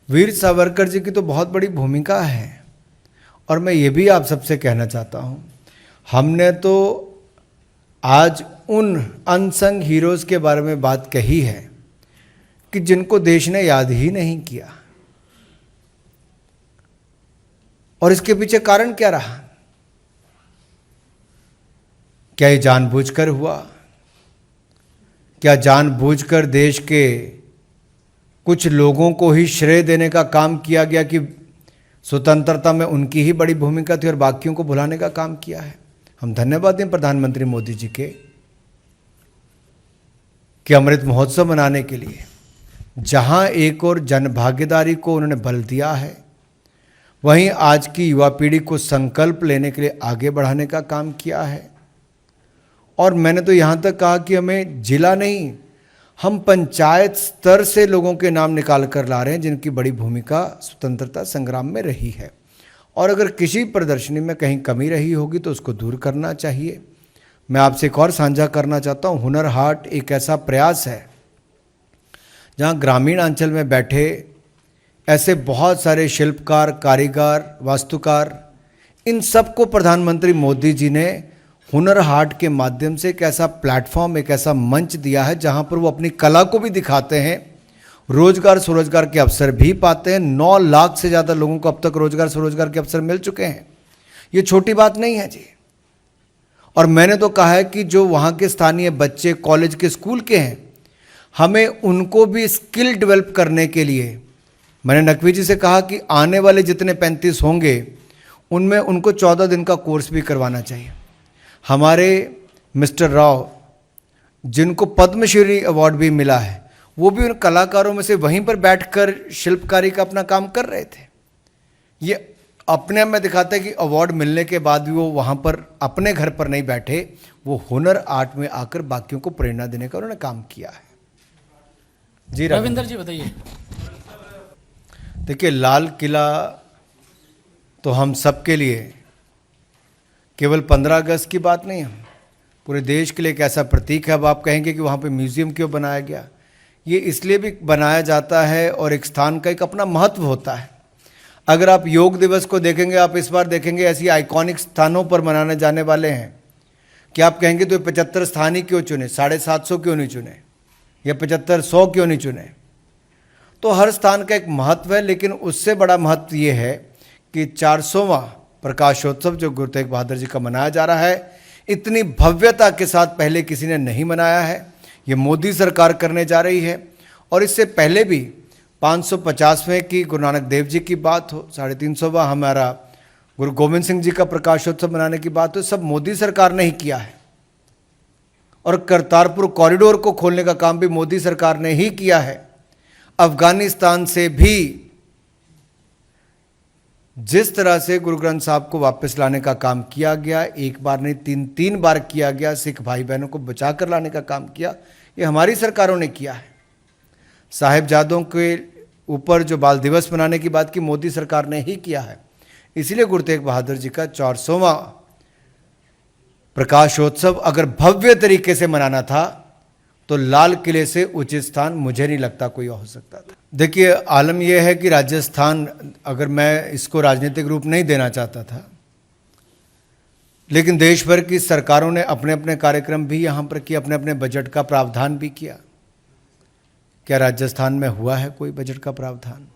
वीर सावरकर जी की तो बहुत बड़ी भूमिका है। और मैं ये भी आप सबसे कहना चाहता हूँ, हमने तो आज उन अनसंग हीरोज के बारे में बात कही है कि जिनको देश ने याद ही नहीं किया। और इसके पीछे कारण क्या रहा? क्या ये जानबूझकर हुआ? क्या जानबूझकर देश के कुछ लोगों को ही श्रेय देने का काम किया गया कि स्वतंत्रता में उनकी ही बड़ी भूमिका थी और बाकियों को भुलाने का काम किया है? हम धन्यवाद दें प्रधानमंत्री मोदी जी के कि अमृत महोत्सव मनाने के लिए जहां एक और जनभागीदारी को उन्होंने बल दिया है, वहीं आज की युवा पीढ़ी को संकल्प लेने के लिए आगे बढ़ाने का काम किया है। और मैंने तो यहाँ तक कहा कि हमें जिला नहीं, हम पंचायत स्तर से लोगों के नाम निकाल कर ला रहे हैं जिनकी बड़ी भूमिका स्वतंत्रता संग्राम में रही है। और अगर किसी प्रदर्शनी में कहीं कमी रही होगी तो उसको दूर करना चाहिए। मैं आपसे एक और साझा करना चाहता हूँ, हुनर हाट एक ऐसा प्रयास है जहाँ ग्रामीण अंचल में बैठे ऐसे बहुत सारे शिल्पकार, कारीगर, वास्तुकार, इन सबको प्रधानमंत्री मोदी जी ने हुनर हाट के माध्यम से एक ऐसा प्लेटफॉर्म, एक ऐसा मंच दिया है जहां पर वो अपनी कला को भी दिखाते हैं, रोजगार स्वरोजगार के अवसर भी पाते हैं। 9 लाख से ज़्यादा लोगों को अब तक रोजगार स्वरोजगार के अवसर मिल चुके हैं। ये छोटी बात नहीं है जी। और मैंने तो कहा है कि जो वहाँ के स्थानीय बच्चे कॉलेज के स्कूल के हैं, हमें उनको भी स्किल डेवलप करने के लिए, मैंने नकवी जी से कहा कि आने वाले जितने 35 होंगे उनमें उनको 14 दिन का कोर्स भी करवाना चाहिए। हमारे मिस्टर राव जिनको पद्मश्री अवार्ड भी मिला है, वो भी उन कलाकारों में से वहीं पर बैठकर शिल्पकारी का अपना काम कर रहे थे। ये अपने आप में दिखाता है कि अवार्ड मिलने के बाद भी वो वहाँ पर अपने घर पर नहीं बैठे, वो हुनर आर्ट में आकर बाकियों को प्रेरणा देने का उन्होंने काम किया है। जी रविंदर जी बताइए। देखिए, लाल किला तो हम सबके लिए केवल 15 अगस्त की बात नहीं है, पूरे देश के लिए एक ऐसा प्रतीक है। अब आप कहेंगे कि वहाँ पे म्यूज़ियम क्यों बनाया गया? ये इसलिए भी बनाया जाता है और एक स्थान का एक अपना महत्व होता है। अगर आप योग दिवस को देखेंगे, आप इस बार देखेंगे ऐसी आइकॉनिक स्थानों पर मनाने जाने वाले हैं कि आप कहेंगे तो 75 स्थान ही क्यों चुने, 750 क्यों नहीं चुने, या 7500 क्यों नहीं चुने? तो हर स्थान का एक महत्व है, लेकिन उससे बड़ा महत्व ये है कि 400वां प्रकाशोत्सव जो गुरु तेग बहादुर जी का मनाया जा रहा है, इतनी भव्यता के साथ पहले किसी ने नहीं मनाया है। ये मोदी सरकार करने जा रही है। और इससे पहले भी 550वें की गुरु नानक देव जी की बात हो, 350वां हमारा गुरु गोविंद सिंह जी का प्रकाशोत्सव मनाने की बात हो, सब मोदी सरकार ने ही किया है। और करतारपुर कॉरिडोर को खोलने का काम भी मोदी सरकार ने ही किया है। अफगानिस्तान से भी जिस तरह से गुरु ग्रंथ साहब को वापस लाने का काम किया गया, एक बार नहीं 3 बार किया गया, सिख भाई बहनों को बचा कर लाने का काम किया, ये हमारी सरकारों ने किया है। साहिबजादों के ऊपर जो बाल दिवस मनाने की बात की, मोदी सरकार ने ही किया है। इसलिए गुरु तेग बहादुर जी का 400वां प्रकाशोत्सव अगर भव्य तरीके से मनाना था तो लाल किले से उचित स्थान मुझे नहीं लगता कोई हो सकता था। देखिए, आलम यह है कि राजस्थान, अगर मैं इसको राजनीतिक रूप नहीं देना चाहता था, लेकिन देश भर की सरकारों ने अपने अपने कार्यक्रम भी यहाँ पर किए, अपने अपने बजट का प्रावधान भी किया। क्या राजस्थान में हुआ है कोई बजट का प्रावधान?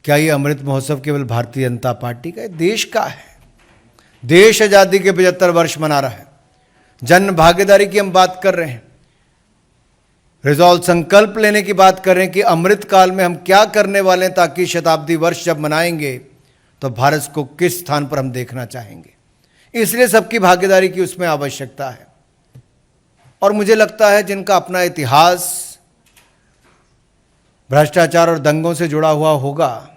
क्या ये अमृत महोत्सव केवल भारतीय जनता पार्टी का है? देश का है। देश आज़ादी के 75 वर्ष मना रहा है। जन भागीदारी की हम बात कर रहे हैं, रिजॉल्व संकल्प लेने की बात कर रहे हैं कि अमृत काल में हम क्या करने वाले हैं, ताकि शताब्दी वर्ष जब मनाएंगे तो भारत को किस स्थान पर हम देखना चाहेंगे। इसलिए सबकी भागीदारी की उसमें आवश्यकता है। और मुझे लगता है जिनका अपना इतिहास भ्रष्टाचार और दंगों से जुड़ा हुआ होगा,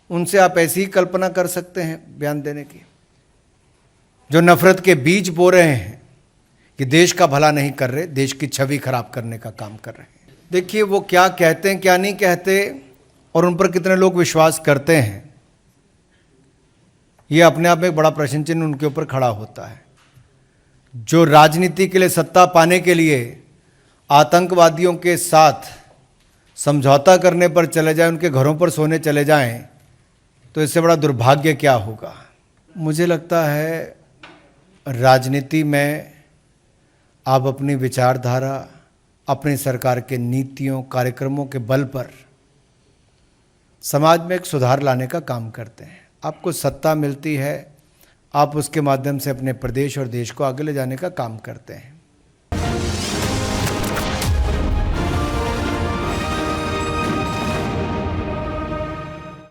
उनसे आप ऐसी ही कल्पना कर सकते हैं बयान देने की, जो नफरत के बीज बो रहे हैं कि देश का भला नहीं कर रहे, देश की छवि खराब करने का काम कर रहे हैं। देखिए, वो क्या कहते हैं, क्या नहीं कहते, और उन पर कितने लोग विश्वास करते हैं, ये अपने आप में एक बड़ा प्रश्न चिन्ह उनके ऊपर खड़ा होता है। जो राजनीति के लिए, सत्ता पाने के लिए आतंकवादियों के साथ समझौता करने पर चले जाएं, उनके घरों पर सोने चले जाएं, तो इससे बड़ा दुर्भाग्य क्या होगा। मुझे लगता है राजनीति में आप अपनी विचारधारा, अपनी सरकार के नीतियों कार्यक्रमों के बल पर समाज में एक सुधार लाने का काम करते हैं। आपको सत्ता मिलती है, आप उसके माध्यम से अपने प्रदेश और देश को आगे ले जाने का काम करते हैं।